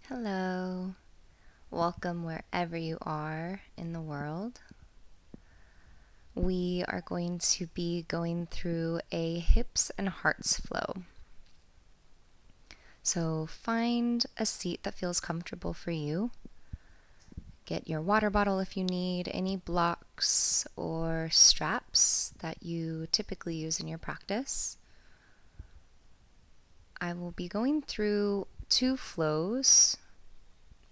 Hello, welcome wherever you are in the world. We are going to be going through a hips and hearts flow. So find a seat that feels comfortable for you. Get your water bottle if you need, any blocks or straps that you typically use in your practice. I will be going through 2 flows,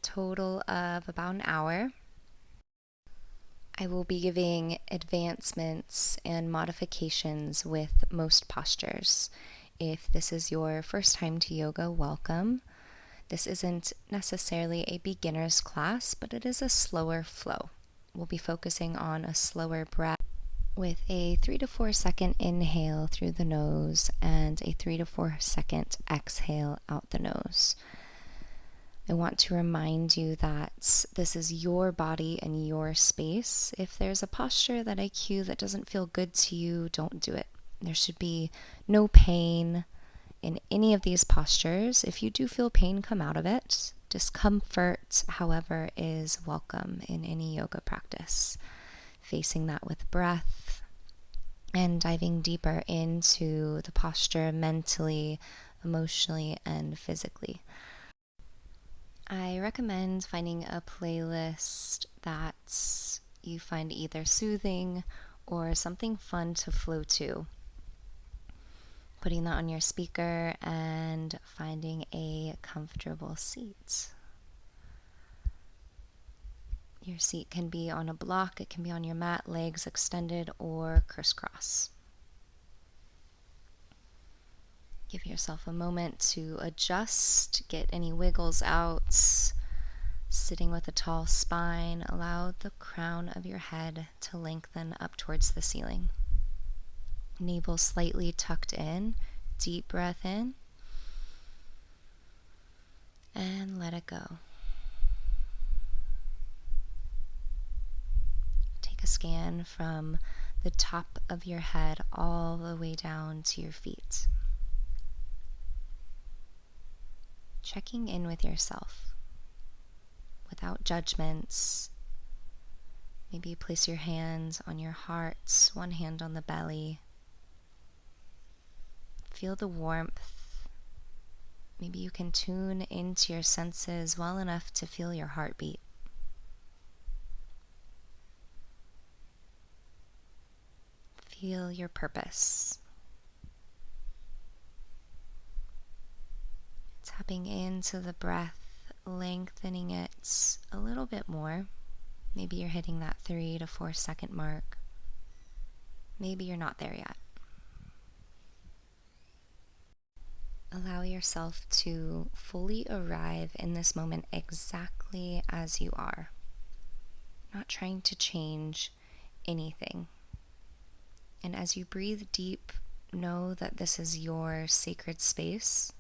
total of about an hour. I will be giving advancements and modifications with most postures. If this is your first time to yoga, welcome. This isn't necessarily a beginner's class, but it is a slower flow. We'll be focusing on a slower breath with a 3 to 4 second inhale through the nose and a 3 to 4 second exhale out the nose. I want to remind you that this is your body and your space. If there's a posture that I cue that doesn't feel good to you, don't do it. There should be no pain in any of these postures. If you do feel pain, come out of it. Discomfort, however, is welcome in any yoga practice. Facing that with breath and diving deeper into the posture mentally, emotionally, and physically. I recommend finding a playlist that you find either soothing or something fun to flow to. Putting that on your speaker and finding a comfortable seat. Your seat can be on a block, it can be on your mat, legs extended or crisscross. Give yourself a moment to adjust, get any wiggles out. Sitting with a tall spine, allow the crown of your head to lengthen up towards the ceiling. Navel slightly tucked in, deep breath in, and let it go. Take a scan from the top of your head all the way down to your feet. Checking in with yourself without judgments. Maybe you place your hands on your heart, one hand on the belly. Feel the warmth. Maybe you can tune into your senses well enough to feel your heartbeat. Feel your purpose. Tapping into the breath, lengthening it a little bit more. Maybe you're hitting that 3 to 4 second mark. Maybe you're not there yet. Allow yourself to fully arrive in this moment exactly as you are. Not trying to change anything. And as you breathe deep, know that this is your sacred space.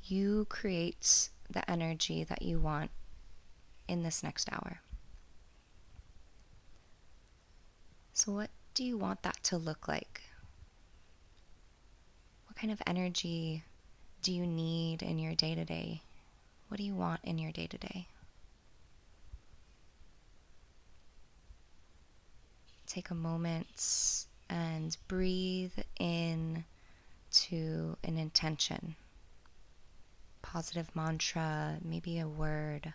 You create the energy that you want in this next hour. So what do you want that to look like? What kind of energy do you need in your day-to-day? What do you want in your day-to-day? Take a moment and breathe in to an intention. Positive mantra, maybe a word.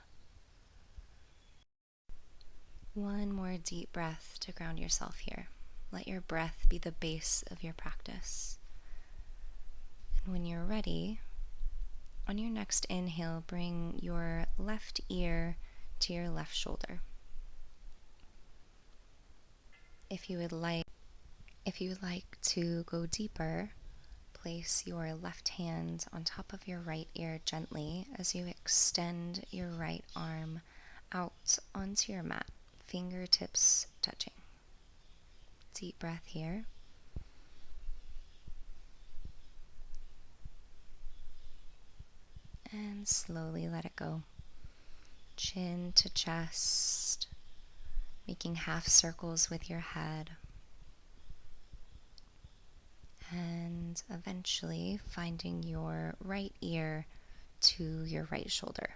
One more deep breath to ground yourself here. Let your breath be the base of your practice. And when you're ready, on your next inhale, bring your left ear to your left shoulder. If you would like to go deeper, place your left hand on top of your right ear gently as you extend your right arm out onto your mat, fingertips touching. Deep breath here. And slowly let it go. Chin to chest, making half circles with your head. And eventually finding your right ear to your right shoulder.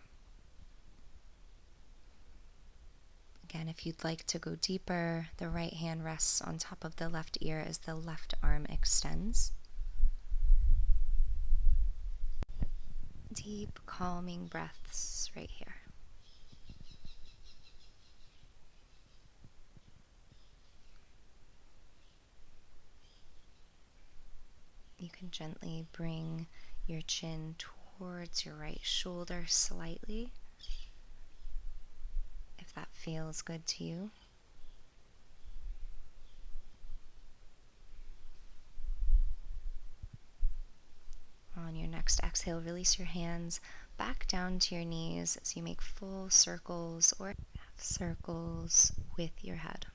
Again, if you'd like to go deeper, the right hand rests on top of the left ear as the left arm extends. Deep, calming breaths right here. You can gently bring your chin towards your right shoulder slightly, if that feels good to you. On your next exhale, release your hands back down to your knees as you make full circles or half circles with your head.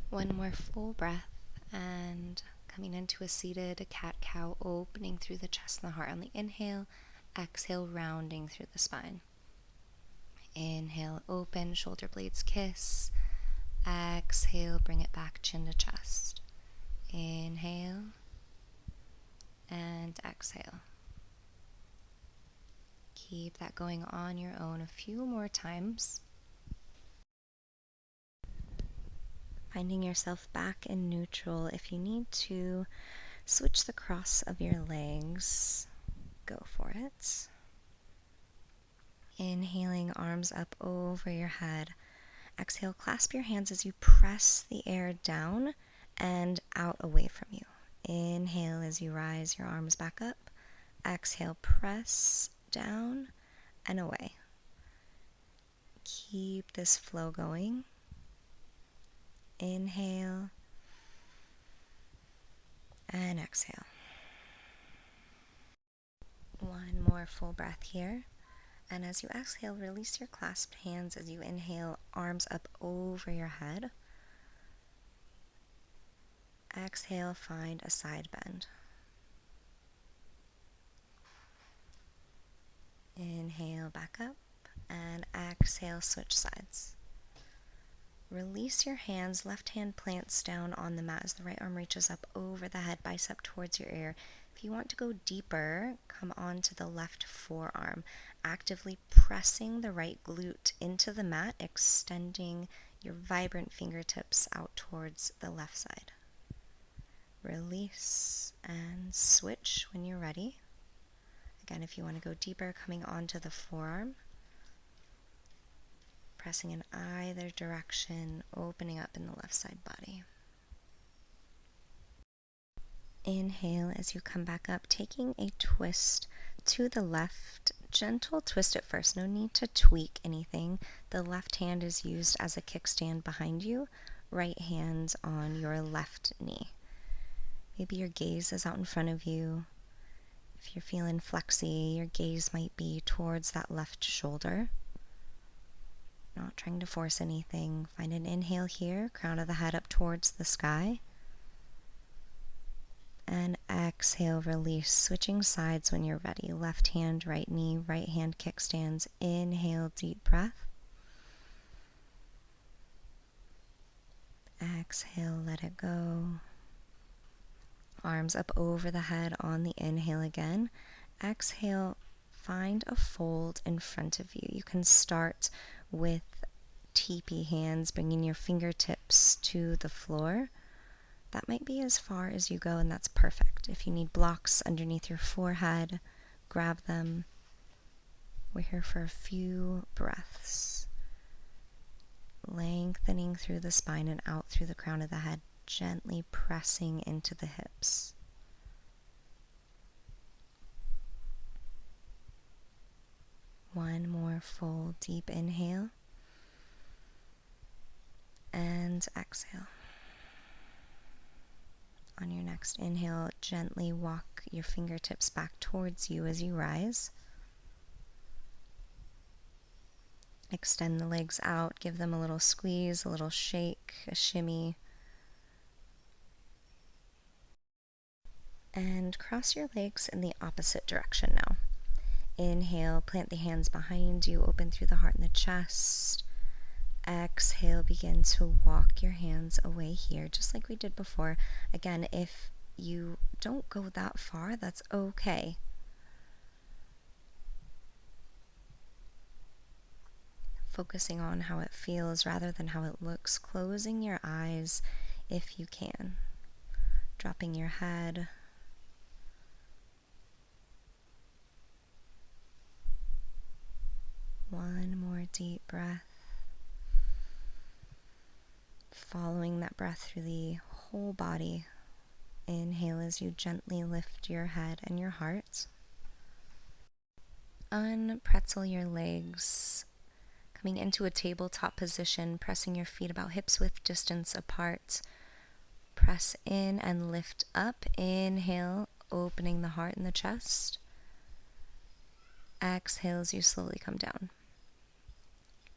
One more full breath, and coming into a seated cat-cow, opening through the chest and the heart on the inhale. Exhale, rounding through the spine. Inhale, open, shoulder blades kiss. Exhale, bring it back, chin to chest. Inhale and exhale. Keep that going on your own a few more times. Finding yourself back in neutral. If you need to switch the cross of your legs, go for it. Inhaling, arms up over your head. Exhale, clasp your hands as you press the air down and out away from you. Inhale as you rise your arms back up. Exhale, press down and away. Keep this flow going. Inhale and exhale. One more full breath here. And as you exhale, release your clasped hands as you inhale, arms up over your head. Exhale, find a side bend. Inhale, back up, and exhale, switch sides. Release your hands, left hand plants down on the mat as the right arm reaches up over the head, bicep towards your ear. If you want to go deeper, come onto the left forearm, actively pressing the right glute into the mat, extending your vibrant fingertips out towards the left side. Release and switch when you're ready. Again, if you want to go deeper, coming onto the forearm, pressing in either direction, opening up in the left side body. Inhale as you come back up, taking a twist to the left. Gentle twist at first, no need to tweak anything. The left hand is used as a kickstand behind you, right hand on your left knee. Maybe your gaze is out in front of you. If you're feeling flexy, your gaze might be towards that left shoulder. Not trying to force anything. Find an inhale here, crown of the head up towards the sky. And exhale, release, switching sides when you're ready. Left hand, right knee, right hand kickstands. Inhale, deep breath. Exhale, let it go. Arms up over the head on the inhale again. Exhale, find a fold in front of you. You can start with teepee hands, bringing your fingertips to the floor. That might be as far as you go, and that's perfect. If you need blocks underneath your forehead, grab them. We're here for a few breaths. Lengthening through the spine and out through the crown of the head, gently pressing into the hips. One more full deep inhale and exhale. On your next inhale, gently walk your fingertips back towards you as you rise. Extend the legs out, give them a little squeeze, a little shake, a shimmy. And cross your legs in the opposite direction now. Inhale, plant the hands behind you, open through the heart and the chest. Exhale, begin to walk your hands away here, just like we did before. Again, if you don't go that far, that's okay. Focusing on how it feels rather than how it looks, closing your eyes if you can, dropping your head. One more deep breath. Following that breath through the whole body. Inhale as you gently lift your head and your heart. Unpretzel your legs, coming into a tabletop position, pressing your feet about hips width distance apart. Press in and lift up. Inhale, opening the heart and the chest. Exhale as you slowly come down.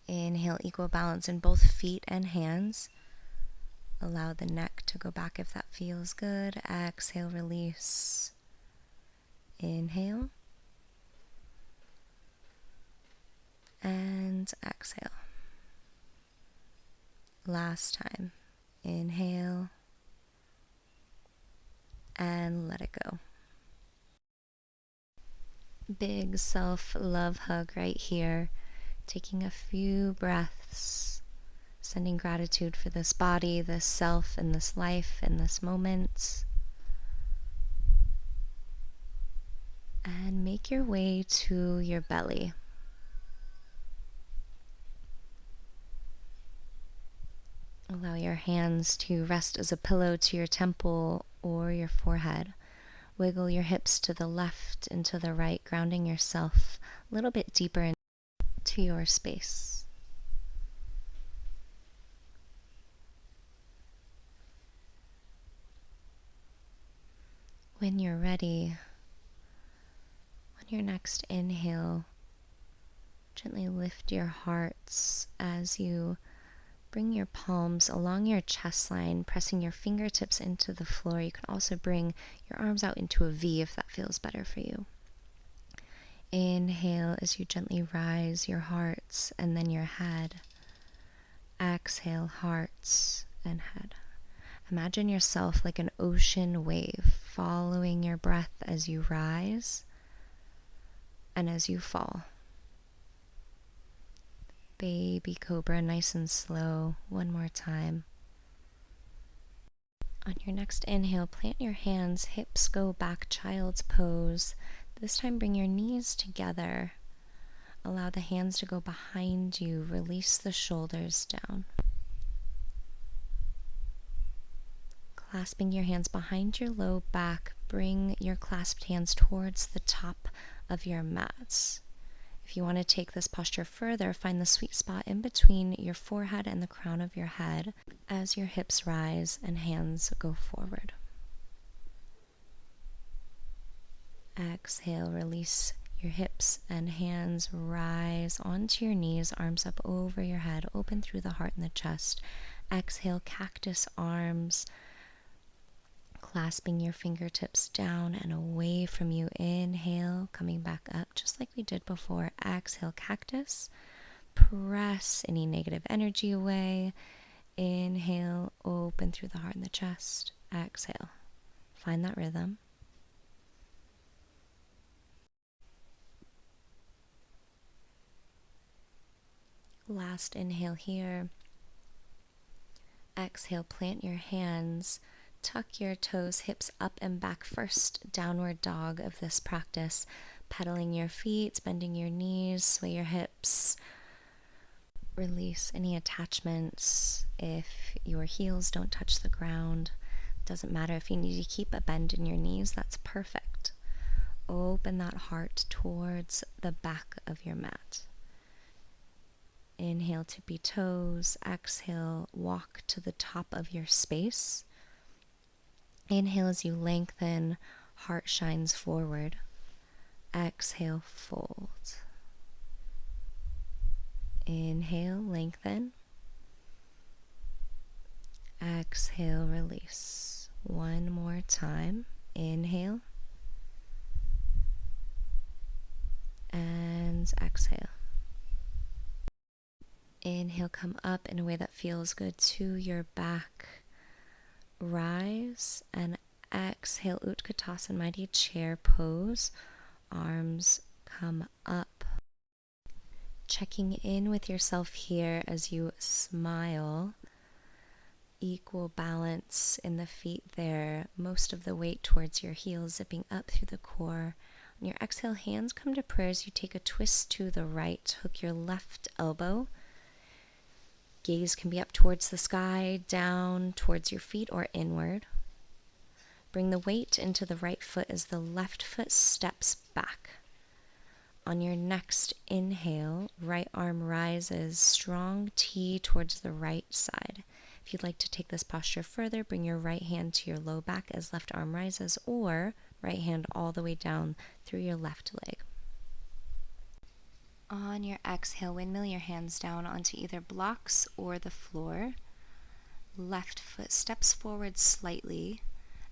Inhale, equal balance in both feet and hands. Allow the neck to go back if that feels good. Exhale, release. Inhale. And exhale. Last time. Inhale. And let it go. Big self-love hug right here. Taking a few breaths. Sending gratitude for this body, this self, and this life, and this moment. And make your way to your belly. Allow your hands to rest as a pillow to your temple or your forehead. Wiggle your hips to the left and to the right, grounding yourself a little bit deeper into your space. When you're ready, on your next inhale, gently lift your hearts as you bring your palms along your chest line, pressing your fingertips into the floor. You can also bring your arms out into a V if that feels better for you. Inhale as you gently rise your hearts and then your head. Exhale, hearts and head. Imagine yourself like an ocean wave, following your breath as you rise and as you fall. Baby cobra, nice and slow. One more time. On your next inhale, plant your hands, hips go back, child's pose. This time bring your knees together. Allow the hands to go behind you. Release the shoulders down. Clasping your hands behind your low back, bring your clasped hands towards the top of your mats. If you want to take this posture further, find the sweet spot in between your forehead and the crown of your head as your hips rise and hands go forward. Exhale, release your hips and hands, rise onto your knees, arms up over your head, open through the heart and the chest. Exhale, cactus arms, clasping your fingertips down and away from you. Inhale, coming back up just like we did before. Exhale, cactus. Press any negative energy away. Inhale, open through the heart and the chest. Exhale. Find that rhythm. Last inhale here. Exhale, plant your hands. Tuck your toes, hips up and back. First downward dog of this practice. Pedaling your feet, bending your knees, sway your hips. Release any attachments. If your heels don't touch the ground, doesn't matter. If you need to keep a bend in your knees, that's perfect. Open that heart towards the back of your mat. Inhale, tippy toes. Exhale, walk to the top of your space. Inhale as you lengthen, heart shines forward. Exhale, fold. Inhale, lengthen. Exhale, release. One more time. Inhale. And exhale. Inhale, come up in a way that feels good to your back. Rise and exhale, Utkatasana, mighty chair pose. Arms come up. Checking in with yourself here as you smile. Equal balance in the feet there. Most of the weight towards your heels, zipping up through the core. On your exhale, hands come to prayer as you take a twist to the right. Hook your left elbow. Gaze can be up towards the sky, down towards your feet, or inward. Bring the weight into the right foot as the left foot steps back. On your next inhale, right arm rises, strong T towards the right side. If you'd like to take this posture further, bring your right hand to your low back as left arm rises, or right hand all the way down through your left leg. On your exhale, windmill your hands down onto either blocks or the floor. Left foot steps forward slightly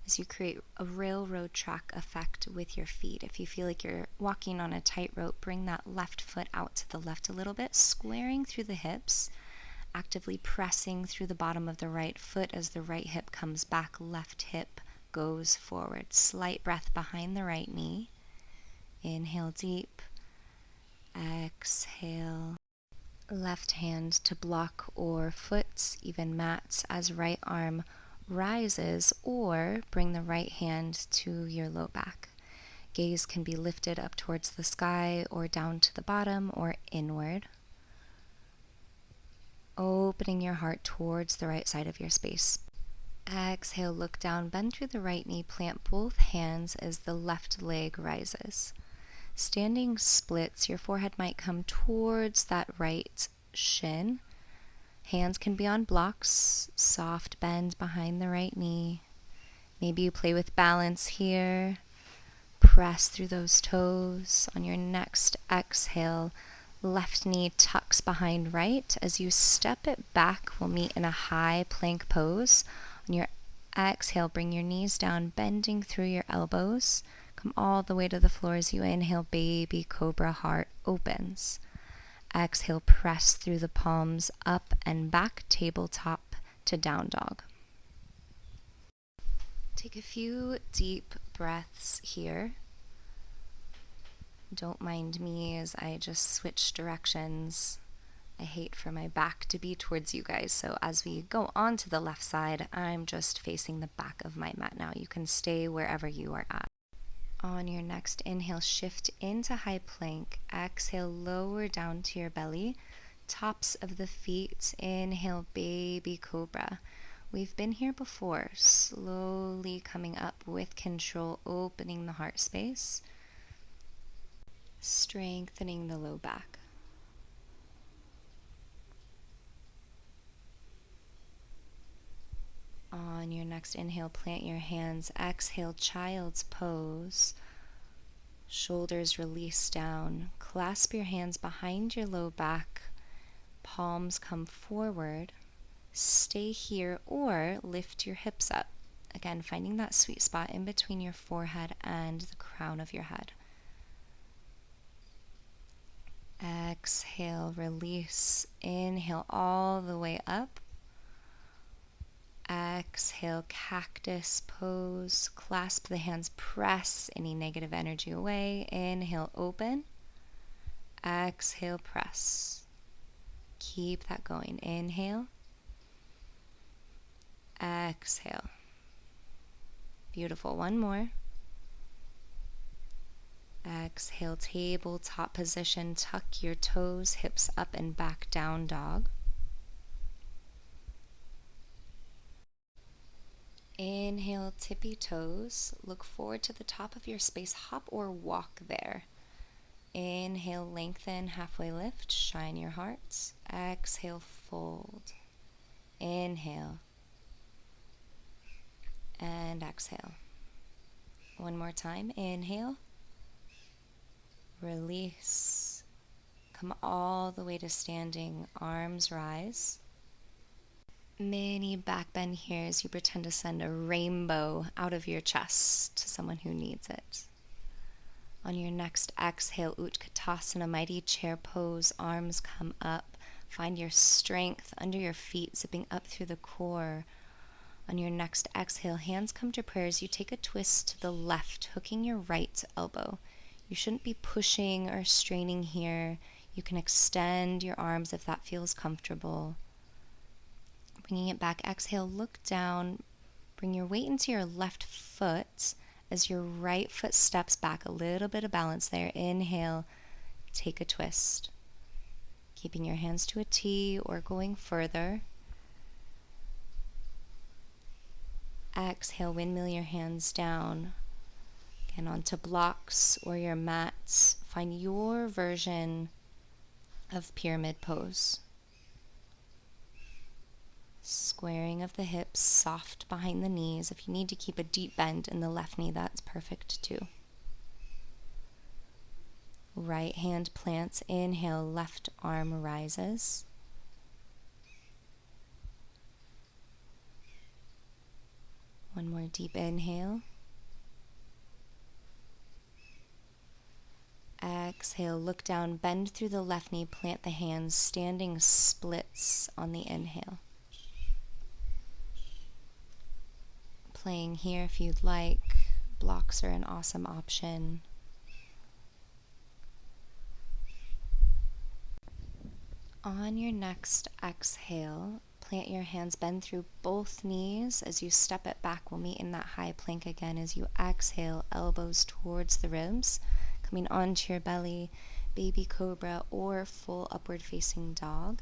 as you create a railroad track effect with your feet. If you feel like you're walking on a tightrope, bring that left foot out to the left a little bit, squaring through the hips, actively pressing through the bottom of the right foot as the right hip comes back, left hip goes forward. Slight breath behind the right knee. Inhale deep. Exhale. Left hand to block or foot, even mats, as right arm rises, or bring the right hand to your low back. Gaze can be lifted up towards the sky or down to the bottom or inward. Opening your heart towards the right side of your space. Exhale, look down, bend through the right knee, plant both hands as the left leg rises. Standing splits, your forehead might come towards that right shin. Hands can be on blocks, soft bend behind the right knee. Maybe you play with balance here. Press through those toes. On your next exhale, left knee tucks behind right. As you step it back, we'll meet in a high plank pose. On your exhale, bring your knees down, bending through your elbows. Come all the way to the floor as you inhale, baby cobra, heart opens. Exhale, press through the palms, up and back, tabletop to down dog. Take a few deep breaths here. Don't mind me as I just switch directions. I hate for my back to be towards you guys, so as we go on to the left side, I'm just facing the back of my mat now. You can stay wherever you are at. On your next inhale, shift into high plank. Exhale, lower down to your belly. Tops of the feet. Inhale, baby cobra. We've been here before. Slowly coming up with control, opening the heart space. Strengthening the low back. On your next inhale, plant your hands. Exhale, child's pose. Shoulders release down. Clasp your hands behind your low back. Palms come forward. Stay here or lift your hips up. Again, finding that sweet spot in between your forehead and the crown of your head. Exhale, release. Inhale all the way up. Exhale, cactus pose. Clasp the hands, press any negative energy away. Inhale, open. Exhale, press. Keep that going. Inhale. Exhale. Beautiful. One more. Exhale, tabletop position. Tuck your toes, hips up and back, down dog. Inhale, tippy toes. Look forward to the top of your space. Hop or walk there. Inhale, lengthen, halfway lift. Shine your hearts. Exhale, fold. Inhale. And exhale. One more time. Inhale. Release. Come all the way to standing. Arms rise. Mini back bend here as you pretend to send a rainbow out of your chest to someone who needs it. On your next exhale, Utkatasana, mighty chair pose. Arms come up. Find your strength under your feet, zipping up through the core. On your next exhale, hands come to prayer as you take a twist to the left, hooking your right elbow. You shouldn't be pushing or straining here. You can extend your arms if that feels comfortable. Bringing it back, exhale, look down. Bring your weight into your left foot as your right foot steps back. A little bit of balance there. Inhale, take a twist. Keeping your hands to a T or going further. Exhale, windmill your hands down. Again, onto blocks or your mats. Find your version of pyramid pose. Squaring of the hips, soft behind the knees. If you need to keep a deep bend in the left knee, that's perfect too. Right hand plants. Inhale, left arm rises. One more deep inhale. Exhale, look down, bend through the left knee, plant the hands, standing splits on the inhale. Playing here if you'd like. Blocks are an awesome option. On your next exhale, plant your hands, bend through both knees. As you step it back, we'll meet in that high plank again. As you exhale, elbows towards the ribs, coming onto your belly, baby cobra or full upward facing dog.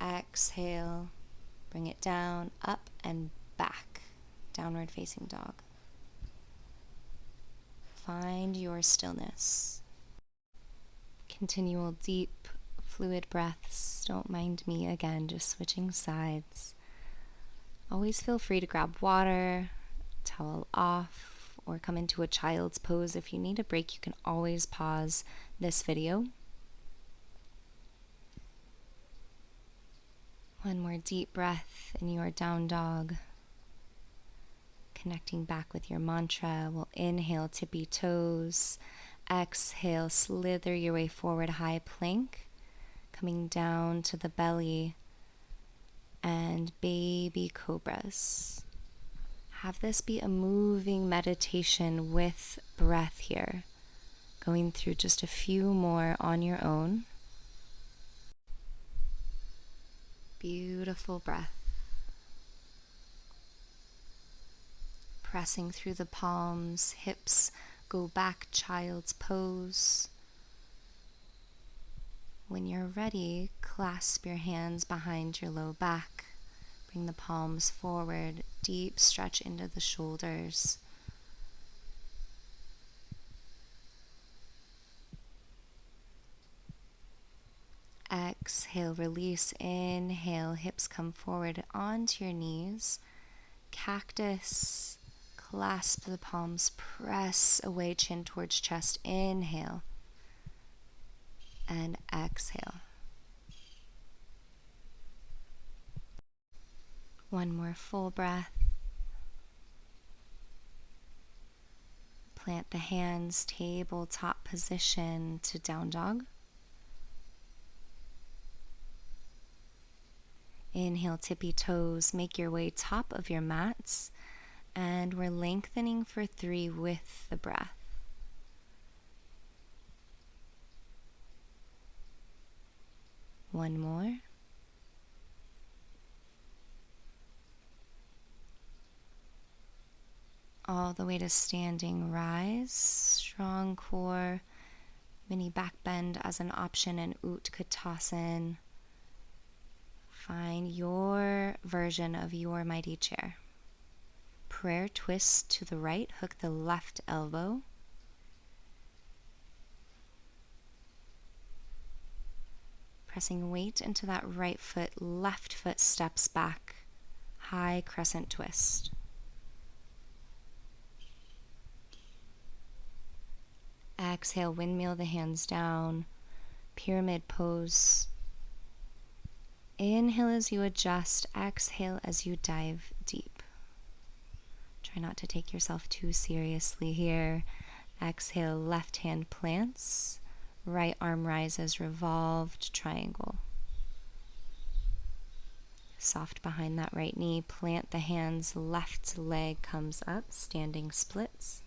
Exhale, bring it down, up and back, downward facing dog. Find your stillness. Continual deep fluid breaths. Don't mind me again, just switching sides. Always feel free to grab water, towel off, or come into a child's pose. If you need a break, you can always pause this video. One more deep breath in your down dog. Connecting back with your mantra. We'll inhale, tippy toes. Exhale, slither your way forward, high plank. Coming down to the belly and baby cobras. Have this be a moving meditation with breath here. Going through just a few more on your own. Beautiful breath. Pressing through the palms, hips go back, child's pose. When you're ready, clasp your hands behind your low back. Bring the palms forward, deep stretch into the shoulders. Exhale, release, inhale, hips come forward onto your knees. Cactus, clasp the palms, press away, chin towards chest, inhale. And exhale. One more full breath. Plant the hands, tabletop position to down dog. Inhale, tippy toes, make your way top of your mats, and we're lengthening for 3 with the breath. One more. All the way to standing rise, strong core, mini back bend as an option, and Utkatasana. Find your version of your mighty chair. Prayer twist to the right, hook the left elbow. Pressing weight into that right foot, left foot steps back, high crescent twist. Exhale, windmill the hands down, pyramid pose. Inhale as you adjust, exhale as you dive deep. Try not to take yourself too seriously here. Exhale, left hand plants, right arm rises, revolved triangle. Soft behind that right knee. Plant the hands. Left leg comes up. Standing splits.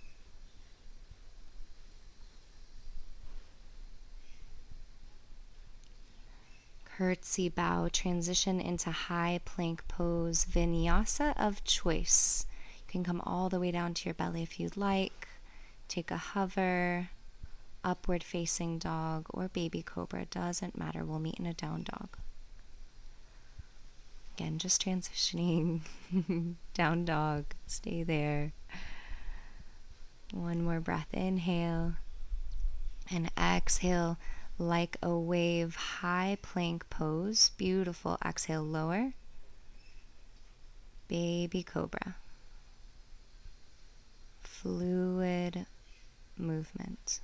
Curtsy bow. Transition into high plank pose. Vinyasa of choice. You can come all the way down to your belly if you'd like. Take a hover. Upward facing dog or baby cobra. Doesn't matter. We'll meet in a down dog. Again, just transitioning. Down dog. Stay there. One more breath. Inhale. And exhale like a wave. High plank pose. Beautiful. Exhale, lower. Baby cobra. Fluid movement.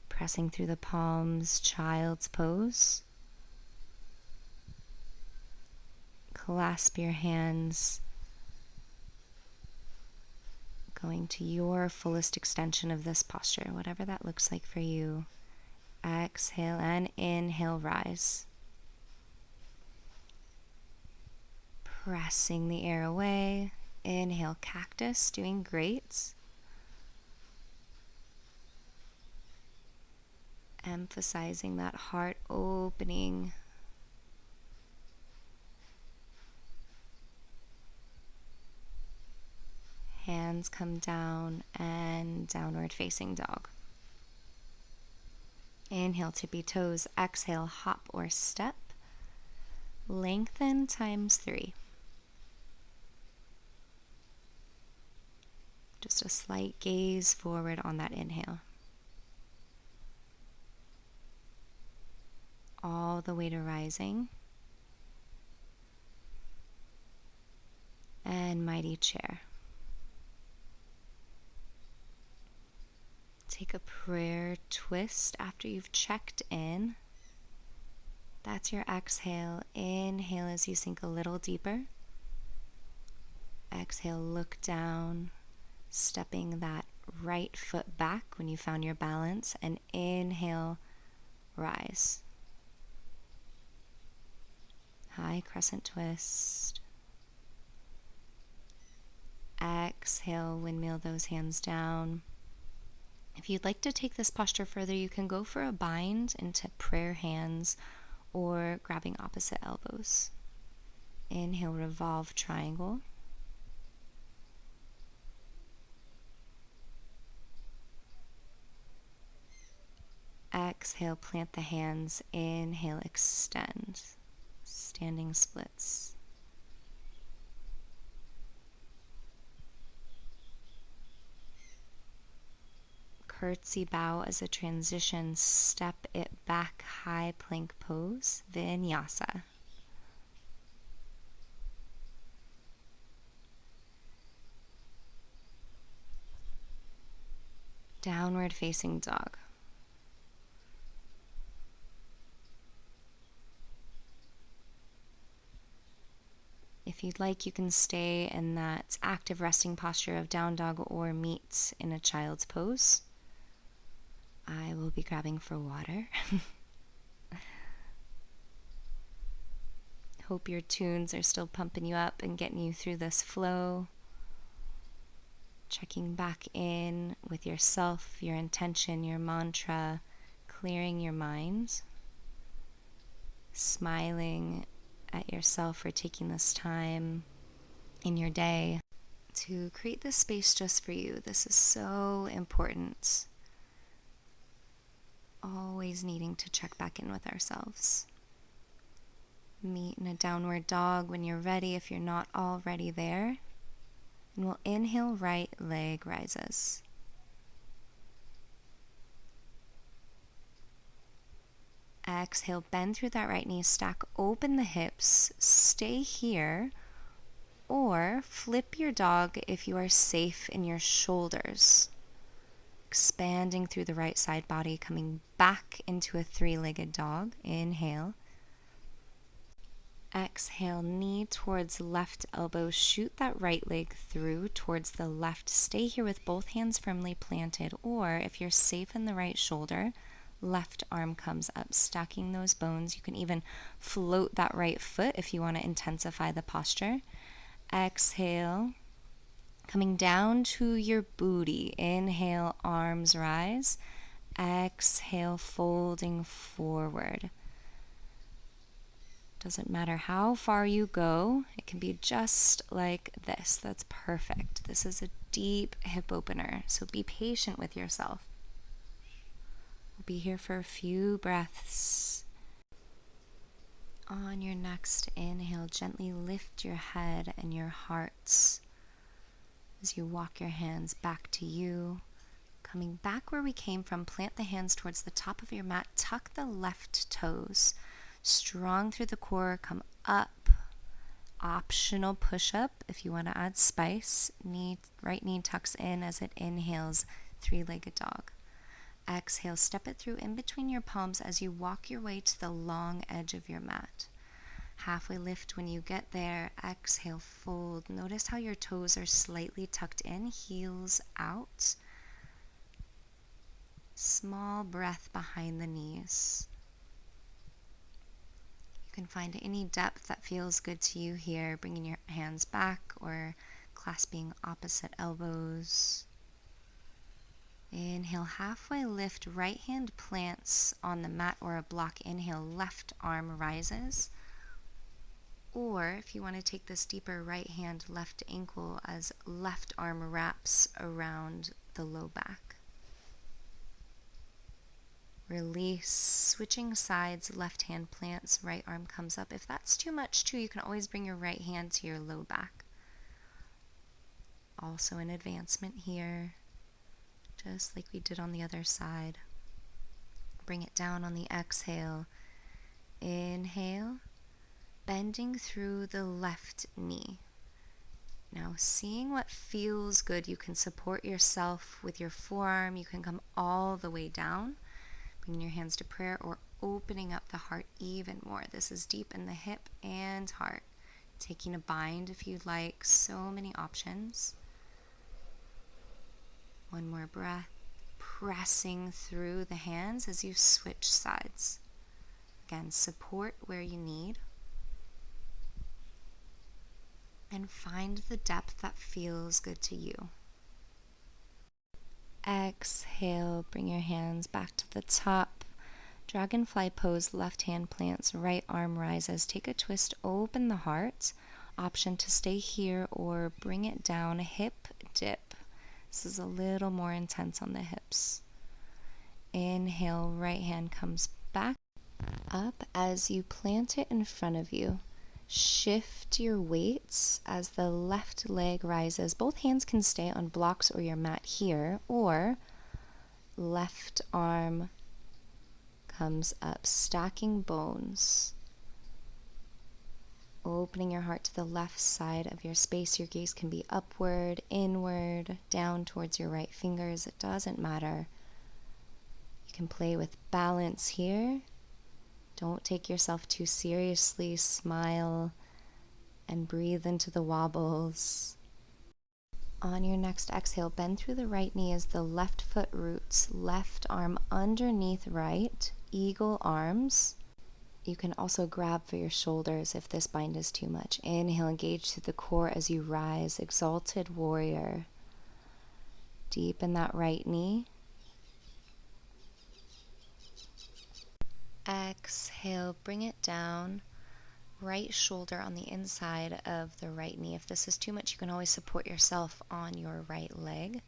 Pressing through the palms, child's pose. Clasp your hands, going to your fullest extension of this posture, whatever that looks like for you. Exhale and inhale, rise. Pressing the air away. Inhale, cactus, doing great. Emphasizing that heart opening. Hands come down and downward facing dog. Inhale, tippy toes. Exhale, hop or step. Lengthen times 3. Just a slight gaze forward on that inhale. All the way to rising. And mighty chair. Take a prayer twist after you've checked in. That's your exhale. Inhale as you sink a little deeper. Exhale, look down, stepping that right foot back when you found your balance, and inhale, rise. High crescent twist. Exhale, windmill those hands down. If you'd like to take this posture further, you can go for a bind into prayer hands or grabbing opposite elbows. Inhale, revolve triangle. Exhale, plant the hands. Inhale, extend. Standing splits. Curtsy bow as a transition. Step it back, high plank pose. Vinyasa. Downward facing dog. If you'd like, you can stay in that active resting posture of down dog or meet in a child's pose. I will be grabbing for water. Hope your tunes are still pumping you up and getting you through this flow. Checking back in with yourself, your intention, your mantra, clearing your mind. Smiling at yourself for taking this time in your day to create this space just for you. This is so important. Always needing to check back in with ourselves. Meet in a downward dog when you're ready, if you're not already there. And we'll inhale, right leg rises. Exhale, bend through that right knee, stack open the hips, stay here, or flip your dog if you are safe in your shoulders. Expanding through the right side body, coming back into a 3-legged dog. Inhale. Exhale, knee towards left elbow. Shoot that right leg through towards the left. Stay here with both hands firmly planted, or if you're safe in the right shoulder, left arm comes up, stacking those bones. You can even float that right foot if you want to intensify the posture. Exhale, coming down to your booty. Inhale, arms rise. Exhale, folding forward. Doesn't matter how far you go, it can be just like this. That's perfect. This is a deep hip opener, so be patient with yourself. We'll be here for a few breaths. On your next inhale, gently lift your head and your hearts as you walk your hands back to you. Coming back where we came from, plant the hands towards the top of your mat, tuck the left toes. Strong through the core, come up. Optional push-up if you want to add spice. Right knee tucks in as it inhales, three-legged dog. Exhale, step it through in between your palms as you walk your way to the long edge of your mat. Halfway lift when you get there. Exhale, fold. Notice how your toes are slightly tucked in, heels out. Small breath behind the knees. You can find any depth that feels good to you here, bringing your hands back or clasping opposite elbows. Inhale, halfway lift, right hand plants on the mat or a block. Inhale, left arm rises. Or if you want to take this deeper, right hand, left ankle as left arm wraps around the low back. Release, switching sides, left hand plants, right arm comes up. If that's too much too, you can always bring your right hand to your low back. Also an advancement here, just like we did on the other side. Bring it down on the exhale. Inhale, bending through the left knee. Now seeing what feels good, you can support yourself with your forearm. You can come all the way down. Bringing your hands to prayer or opening up the heart even more. This is deep in the hip and heart. Taking a bind if you'd like. So many options. One more breath. Pressing through the hands as you switch sides. Again, support where you need. And find the depth that feels good to you. Exhale, bring your hands back to the top. Dragonfly pose, left hand plants, right arm rises. Take a twist, open the heart. Option to stay here or bring it down, hip dip. This is a little more intense on the hips. Inhale, right hand comes back up as you plant it in front of you. Shift your weights as the left leg rises. Both hands can stay on blocks or your mat here, or left arm comes up, stacking bones. Opening your heart to the left side of your space. Your gaze can be upward, inward, down towards your right fingers. It doesn't matter. You can play with balance here. Don't take yourself too seriously. Smile and breathe into the wobbles. On your next exhale, bend through the right knee as the left foot roots, left arm underneath right, eagle arms. You can also grab for your shoulders if this bind is too much. Inhale, engage through the core as you rise, exalted warrior. Deepen that right knee. Exhale, bring it down. Right shoulder on the inside of the right knee. If this is too much, you can always support yourself on your right leg.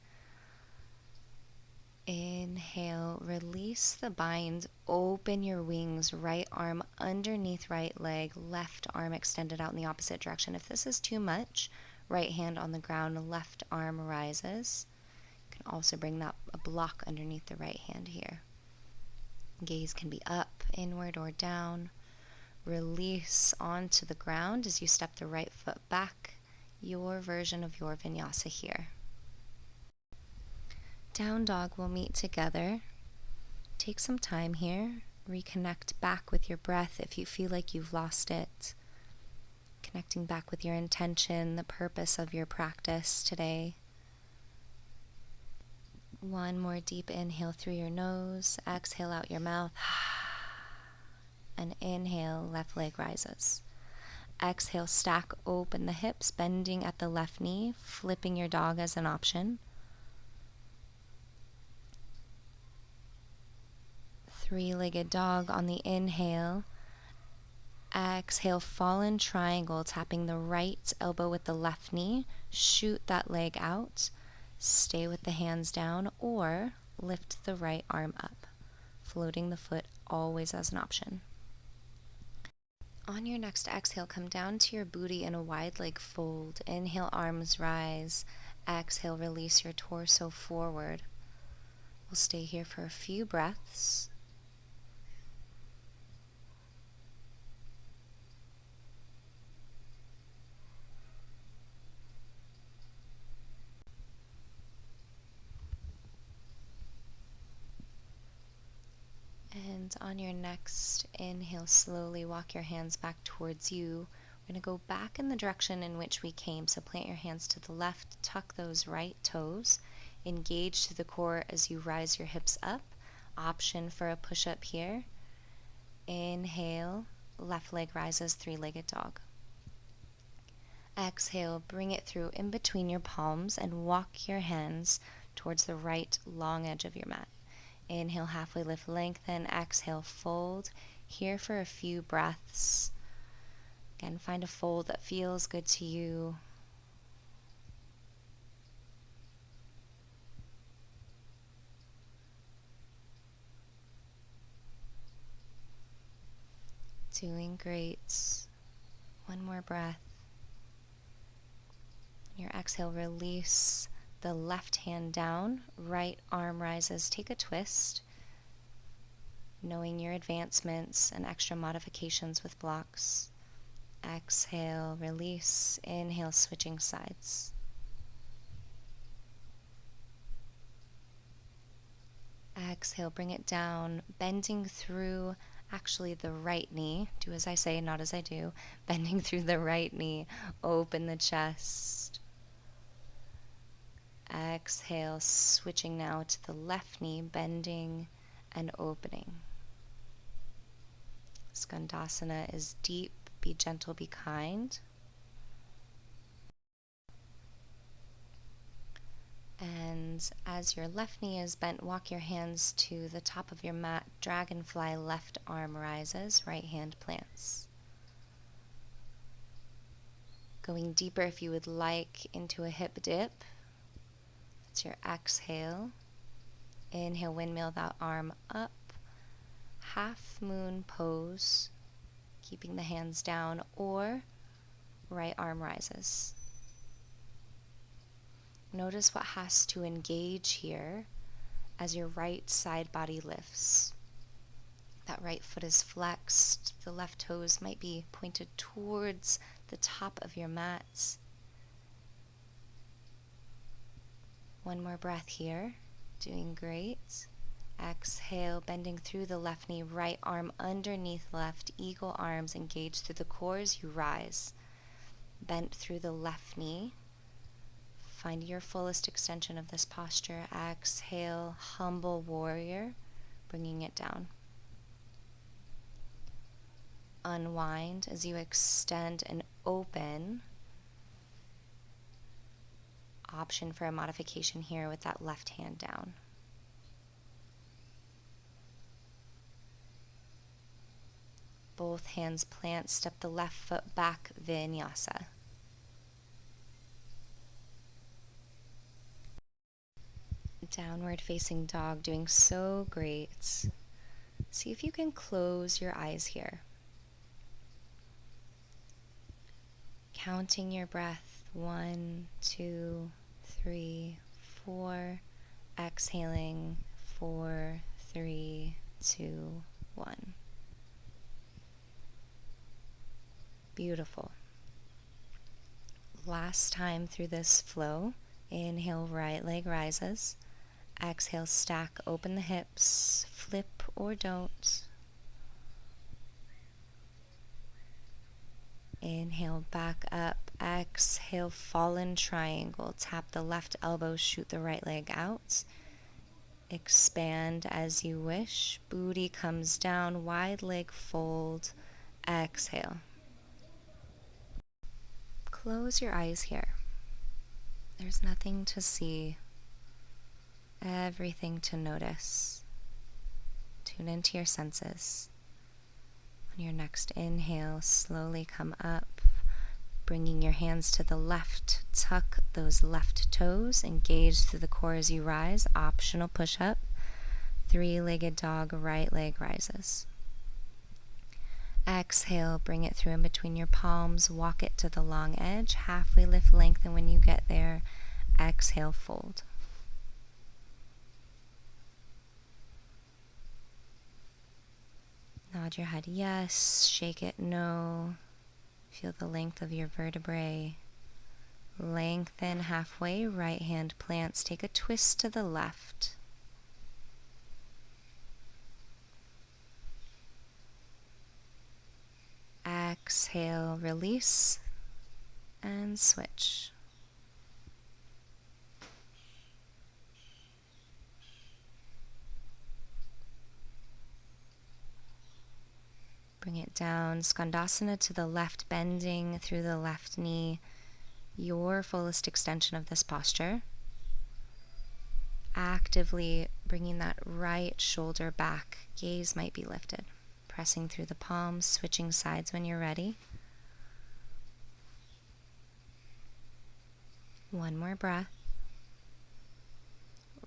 Inhale, release the bind, open your wings, right arm underneath right leg, left arm extended out in the opposite direction. If this is too much, right hand on the ground, left arm rises. You can also bring that a block underneath the right hand here. Gaze can be up, inward, or down. Release onto the ground as you step the right foot back, your version of your vinyasa here. Down dog will meet together. Take some time here. Reconnect back with your breath if you feel like you've lost it. Connecting back with your intention, the purpose of your practice today. One more deep inhale through your nose, exhale out your mouth, and inhale, left leg rises. Exhale, stack open the hips, bending at the left knee, flipping your dog as an option. Three-legged dog on the inhale. Exhale, fallen triangle, tapping the right elbow with the left knee. Shoot that leg out. Stay with the hands down or lift the right arm up, floating the foot always as an option. On your next exhale, come down to your booty in a wide leg fold. Inhale, arms rise. Exhale, release your torso forward. We'll stay here for a few breaths. And on your next inhale, slowly walk your hands back towards you. We're going to go back in the direction in which we came. So plant your hands to the left, tuck those right toes, engage to the core as you rise your hips up. Option for a push-up here. Inhale, left leg rises, three-legged dog. Exhale, bring it through in between your palms and walk your hands towards the right long edge of your mat. Inhale, halfway lift, lengthen. Exhale, fold. Here for a few breaths. Again, find a fold that feels good to you. Doing great. One more breath. Your exhale, release the left hand down, right arm rises, take a twist, knowing your advancements and extra modifications with blocks. Exhale, release, inhale, switching sides. Exhale, bring it down, bending through actually the right knee. Do as I say, not as I do. Bending through the right knee, open the chest. Exhale, switching now to the left knee, bending and opening. Skandasana is deep, be gentle, be kind. And as your left knee is bent, walk your hands to the top of your mat, dragonfly, left arm rises, right hand plants. Going deeper if you would like into a hip dip. That's your exhale. Inhale, windmill that arm up. Half moon pose, keeping the hands down, or right arm rises. Notice what has to engage here as your right side body lifts. That right foot is flexed. The left toes might be pointed towards the top of your mat. One more breath here. Doing great. Exhale, bending through the left knee, right arm underneath left, eagle arms engage through the core as you rise. Bent through the left knee. Find your fullest extension of this posture. Exhale, humble warrior, bringing it down. Unwind as you extend and open. Option for a modification here with that left hand down. Both hands plant, step the left foot back, vinyasa. Downward facing dog, doing so great. See if you can close your eyes here. Counting your breath, 1, 2, 3, 4. Exhaling, 4, 3, 2, 1. Beautiful. Last time through this flow. Inhale, right leg rises. Exhale, stack, open the hips, flip or don't. Inhale, back up. Exhale, fallen triangle. Tap the left elbow, shoot the right leg out. Expand as you wish. Booty comes down, wide leg fold. Exhale. Close your eyes here. There's nothing to see, everything to notice. Tune into your senses. On your next inhale, slowly come up, bringing your hands to the left. Tuck those left toes, engage through the core as you rise. Optional push-up. Three-legged dog, right leg rises. Exhale, bring it through in between your palms, walk it to the long edge, halfway lift, lengthen when you get there. Exhale, fold. Nod your head yes, shake it no. Feel the length of your vertebrae. Lengthen halfway, right hand plants, take a twist to the left. Exhale, release, and switch. Bring it down, Skandasana to the left, bending through the left knee, your fullest extension of this posture. Actively bringing that right shoulder back, gaze might be lifted. Pressing through the palms, switching sides when you're ready. One more breath.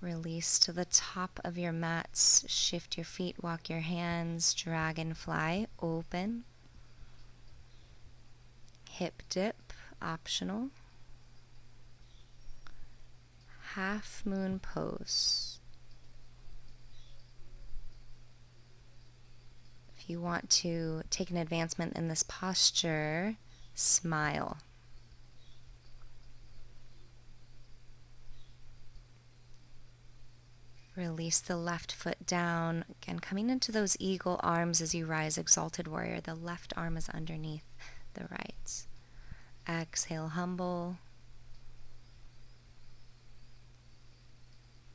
Release to the top of your mats. Shift your feet, walk your hands. Dragonfly, open. Hip dip, optional. Half moon pose. If you want to take an advancement in this posture, smile. Release the left foot down. Again, coming into those eagle arms as you rise, exalted warrior. The left arm is underneath the right. Exhale, humble.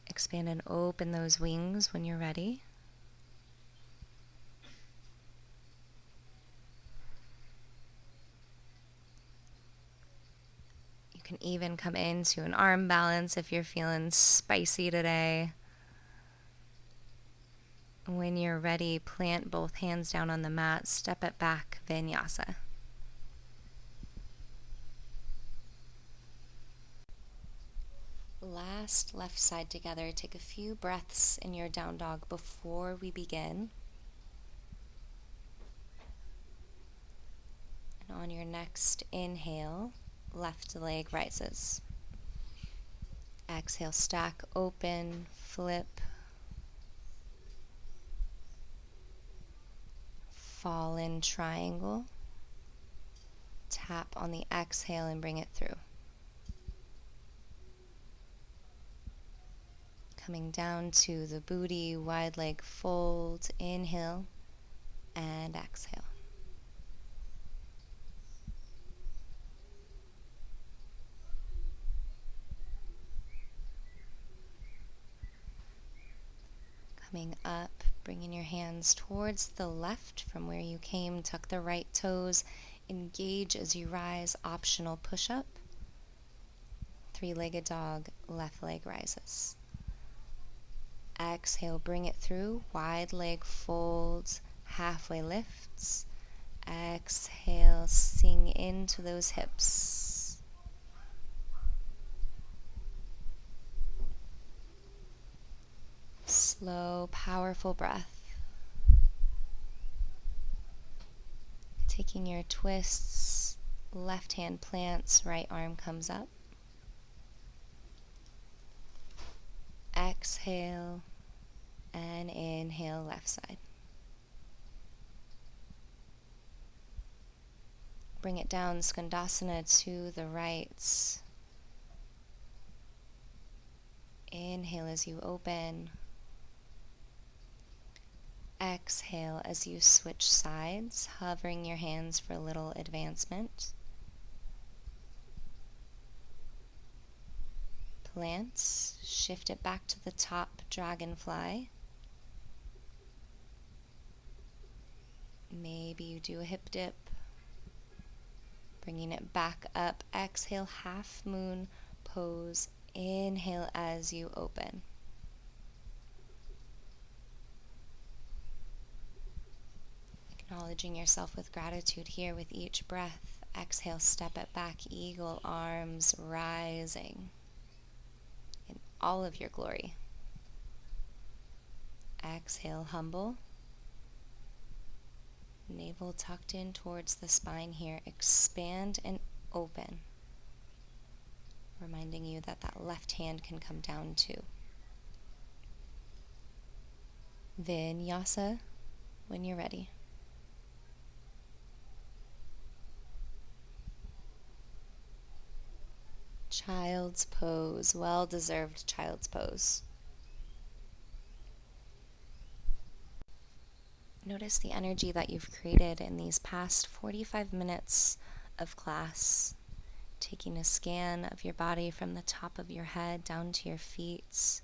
Expand and open those wings when you're ready. You can even come into an arm balance if you're feeling spicy today. When you're ready, plant both hands down on the mat, step it back, Vinyasa. Last left side together. Take a few breaths in your down dog before we begin. And on your next inhale, left leg rises. Exhale, stack, open, flip. Fallen triangle. Tap on the exhale and bring it through. Coming down to the booty, wide leg fold, inhale and exhale. Coming up, bringing your hands towards the left from where you came. Tuck the right toes. Engage as you rise. Optional push-up. Three-legged dog. Left leg rises. Exhale, bring it through. Wide leg folds. Halfway lifts. Exhale, sink into those hips. Slow, powerful breath. Taking your twists, left hand plants, right arm comes up. Exhale and inhale, left side. Bring it down, Skandasana to the right. Inhale as you open. Exhale as you switch sides, hovering your hands for a little advancement. Plants, shift it back to the top, dragonfly. Maybe you do a hip dip, bringing it back up. Exhale, half moon pose. Inhale as you open. Acknowledging yourself with gratitude here with each breath. Exhale, step it back, eagle arms rising in all of your glory. Exhale, humble. Navel tucked in towards the spine here. Expand and open. Reminding you that that left hand can come down too. Vinyasa when you're ready. Child's pose, well-deserved child's pose. Notice the energy that you've created in these past 45 minutes of class. Taking a scan of your body from the top of your head down to your feet.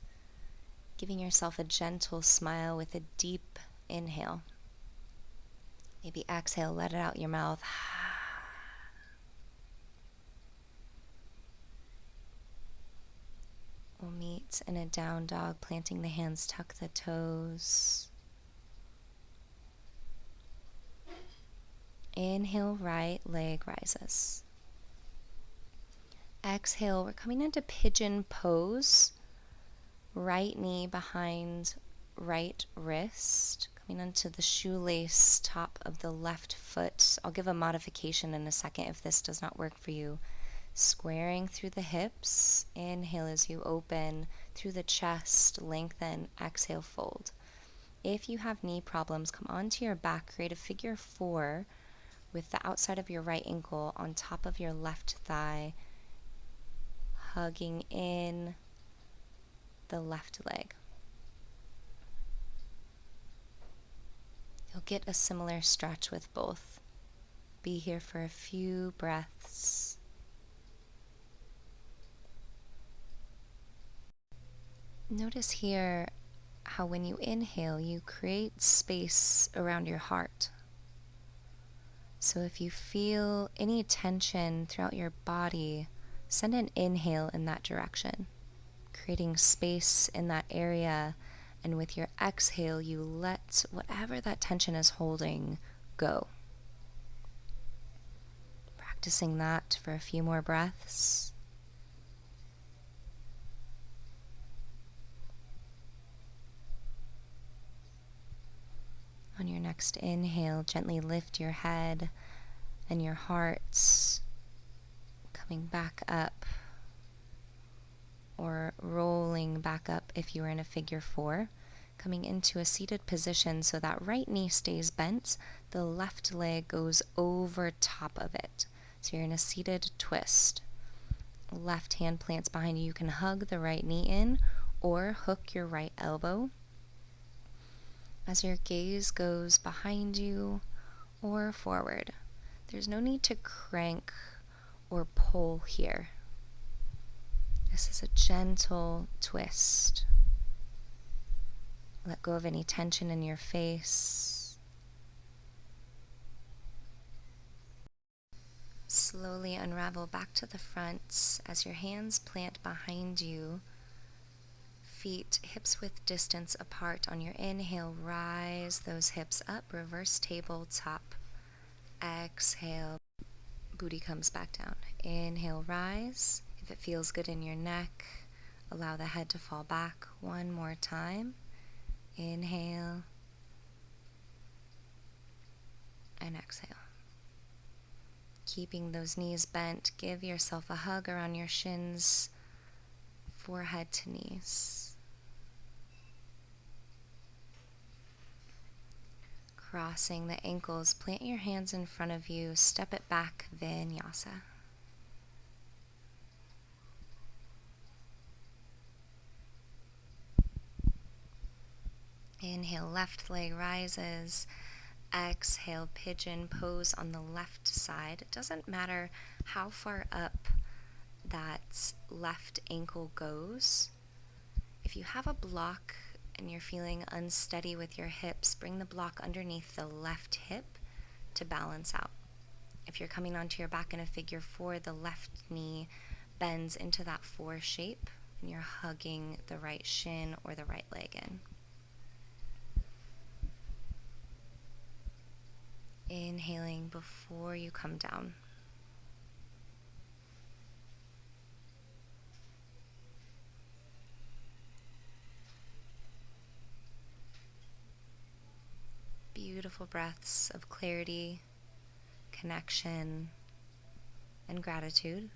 Giving yourself a gentle smile with a deep inhale. Maybe exhale, let it out your mouth. We'll meet in a down dog, planting the hands, tuck the toes. Inhale, right leg rises. Exhale, we're coming into pigeon pose. Right knee behind right wrist. Coming onto the shoelace top of the left foot. I'll give a modification in a second if this does not work for you. Squaring through the hips. Inhale as you open through the chest, lengthen. Exhale, fold. If you have knee problems, come onto your back, create a figure 4 with the outside of your right ankle on top of your left thigh, hugging in the left leg. You'll get a similar stretch with both. Be here for a few breaths. Notice here how when you inhale, you create space around your heart. So if you feel any tension throughout your body, send an inhale in that direction, creating space in that area, and with your exhale, you let whatever that tension is holding go. Practicing that for a few more breaths. On your next inhale, gently lift your head and your heart, coming back up or rolling back up if you are in a figure 4, coming into a seated position so that right knee stays bent, the left leg goes over top of it. So you're in a seated twist. Left hand plants behind you. You can hug the right knee in or hook your right elbow. As your gaze goes behind you or forward, there's no need to crank or pull here. This is a gentle twist. Let go of any tension in your face. Slowly unravel back to the front as your hands plant behind you. Feet hips width distance apart. On your inhale, rise those hips up, reverse tabletop. Exhale, booty comes back down. Inhale, rise. If it feels good in your neck, allow the head to fall back. One more time. Inhale and exhale. Keeping those knees bent, give yourself a hug around your shins, forehead to knees. Crossing the ankles, plant your hands in front of you, step it back, Vinyasa. Inhale. Inhale, left leg rises. Exhale, pigeon pose on the left side. It doesn't matter how far up that left ankle goes. If you have a block and you're feeling unsteady with your hips, bring the block underneath the left hip to balance out. If you're coming onto your back in a figure four, the left knee bends into that four shape and you're hugging the right shin or the right leg in. Inhaling before you come down. Beautiful breaths of clarity, connection, and gratitude.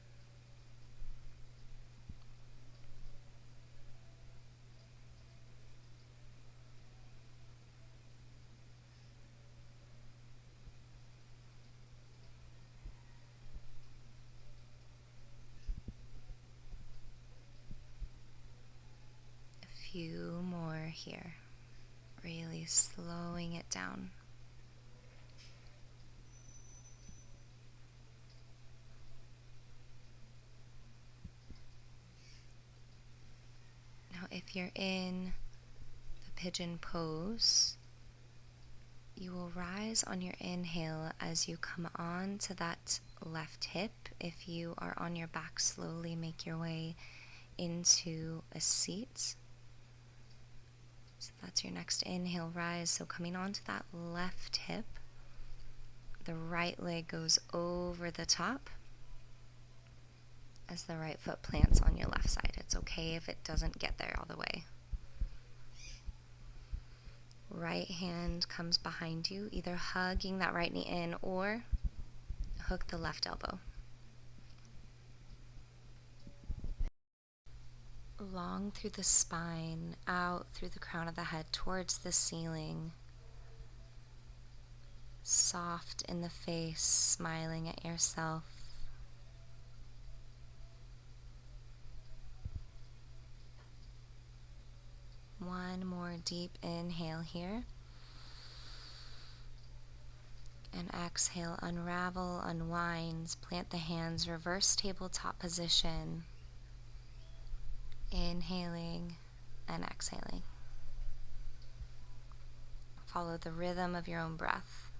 A few more here, really slowing it down. Now, if you're in the pigeon pose, you will rise on your inhale as you come on to that left hip. If you are on your back, slowly make your way into a seat. So that's your next inhale, rise. So coming onto that left hip, the right leg goes over the top as the right foot plants on your left side. It's okay if it doesn't get there all the way. Right hand comes behind you, either hugging that right knee in or hook the left elbow. Long through the spine, out through the crown of the head towards the ceiling. Soft in the face, smiling at yourself. One more deep inhale here. And exhale, unravel, unwind, plant the hands, reverse tabletop position. Inhaling and exhaling. Follow the rhythm of your own breath.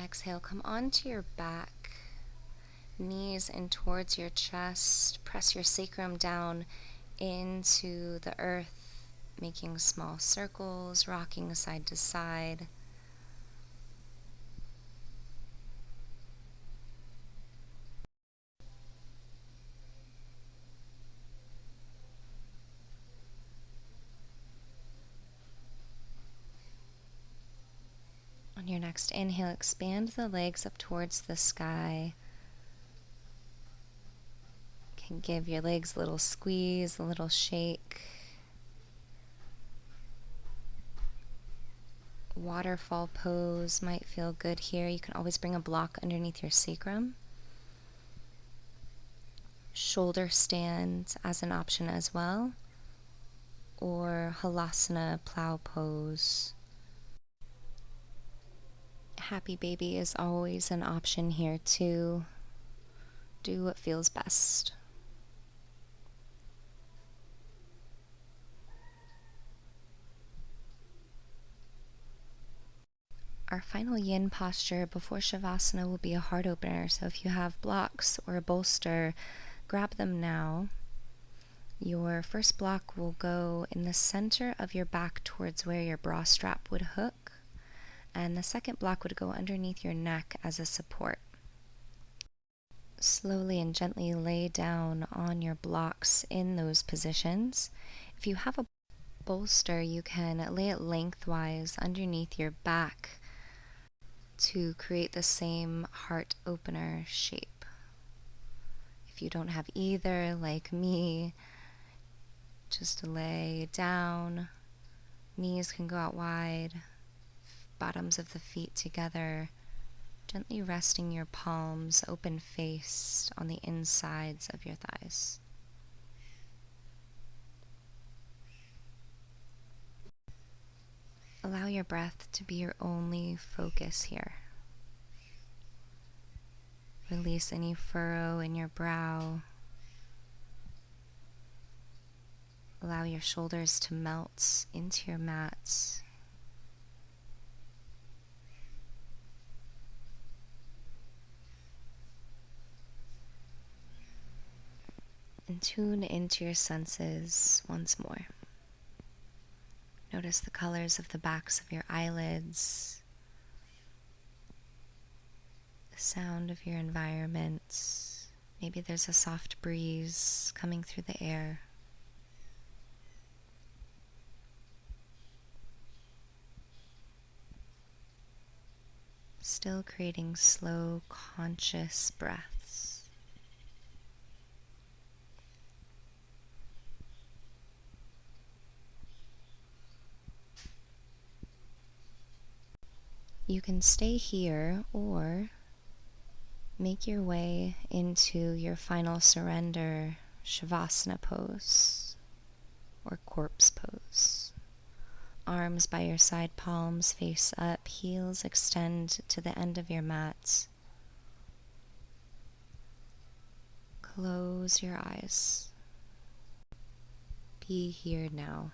Exhale, come onto your back, knees in towards your chest. Press your sacrum down into the earth, making small circles, rocking side to side. On your next inhale, expand the legs up towards the sky. You can give your legs a little squeeze, a little shake. Waterfall pose might feel good here. You can always bring a block underneath your sacrum. Shoulder stand as an option as well, or Halasana plow pose. Happy baby is always an option here too. Do what feels best. Our final yin posture before Shavasana will be a heart opener. So if you have blocks or a bolster, grab them now. Your first block will go in the center of your back towards where your bra strap would hook. And the second block would go underneath your neck as a support. Slowly and gently lay down on your blocks in those positions. If you have a bolster, you can lay it lengthwise underneath your back to create the same heart opener shape. If you don't have either, like me, just lay down Knees can go out wide, bottoms of the feet together, gently resting your palms open-faced on the insides of your thighs. Allow your breath to be your only focus here. Release any furrow in your brow. Allow your shoulders to melt into your mat. And tune into your senses once more. Notice the colors of the backs of your eyelids, the sound of your environment. Maybe there's a soft breeze coming through the air. Still creating slow, conscious breaths. You can stay here or make your way into your final surrender, Shavasana pose or corpse pose. Arms by your side, palms face up, heels extend to the end of your mat. Close your eyes. Be here now.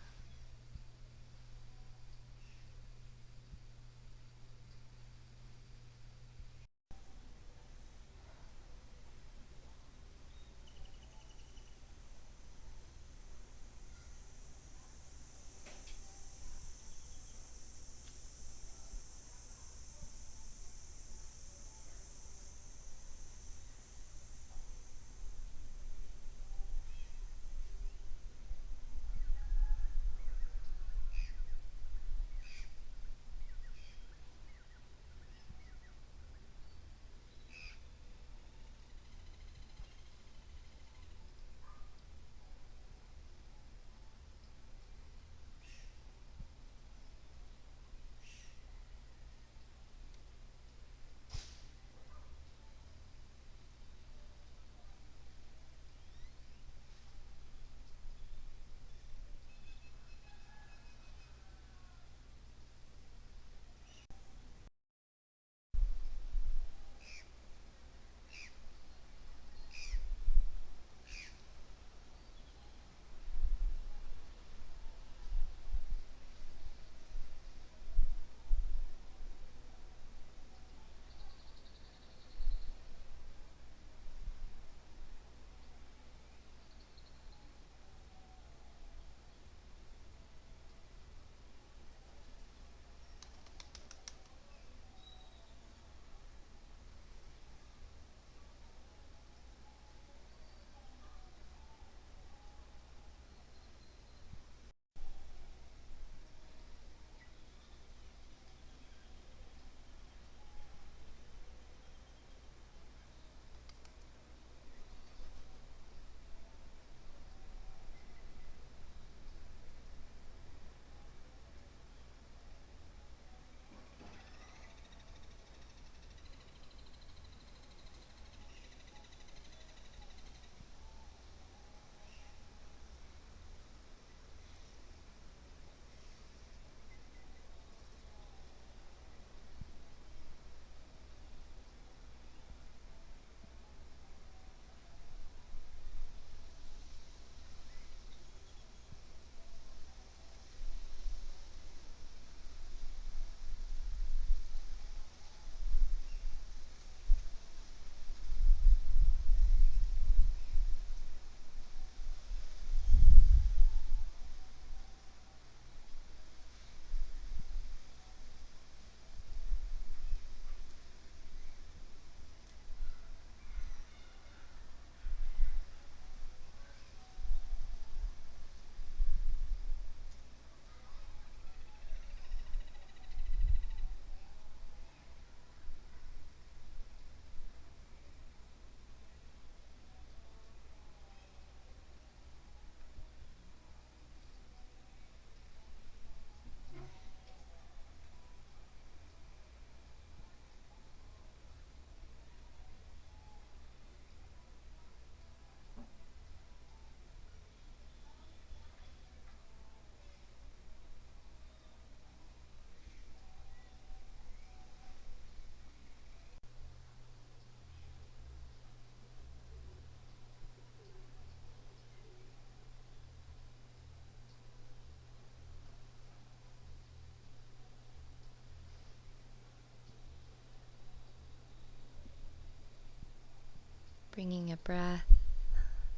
Bringing a breath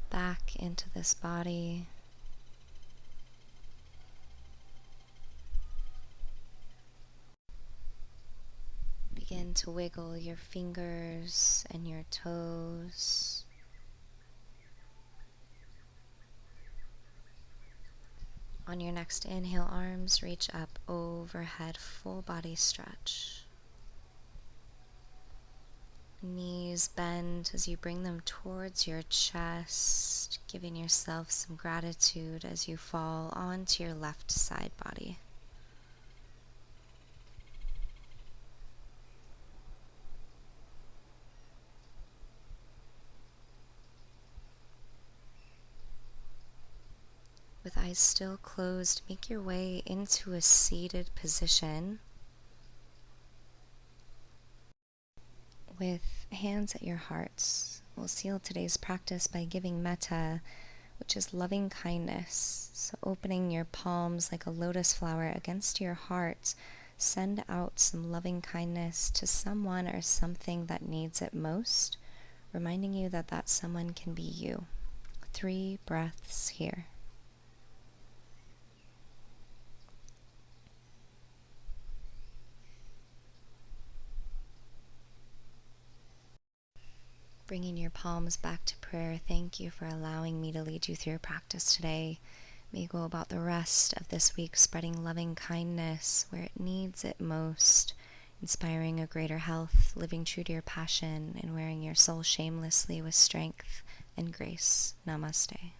back into this body. Begin to wiggle your fingers and your toes. On your next inhale, arms reach up overhead, full body stretch. Knees bend as you bring them towards your chest, giving yourself some gratitude as you fall onto your left side body. With eyes still closed, make your way into a seated position with hands at your hearts. We'll seal today's practice by giving metta, which is loving kindness. So opening your palms like a lotus flower against your heart, send out some loving kindness to someone or something that needs it most, reminding you that that someone can be you. 3 breaths here. Bringing your palms back to prayer, thank you for allowing me to lead you through your practice today. May you go about the rest of this week spreading loving kindness where it needs it most, inspiring a greater health, living true to your passion, and wearing your soul shamelessly with strength and grace. Namaste.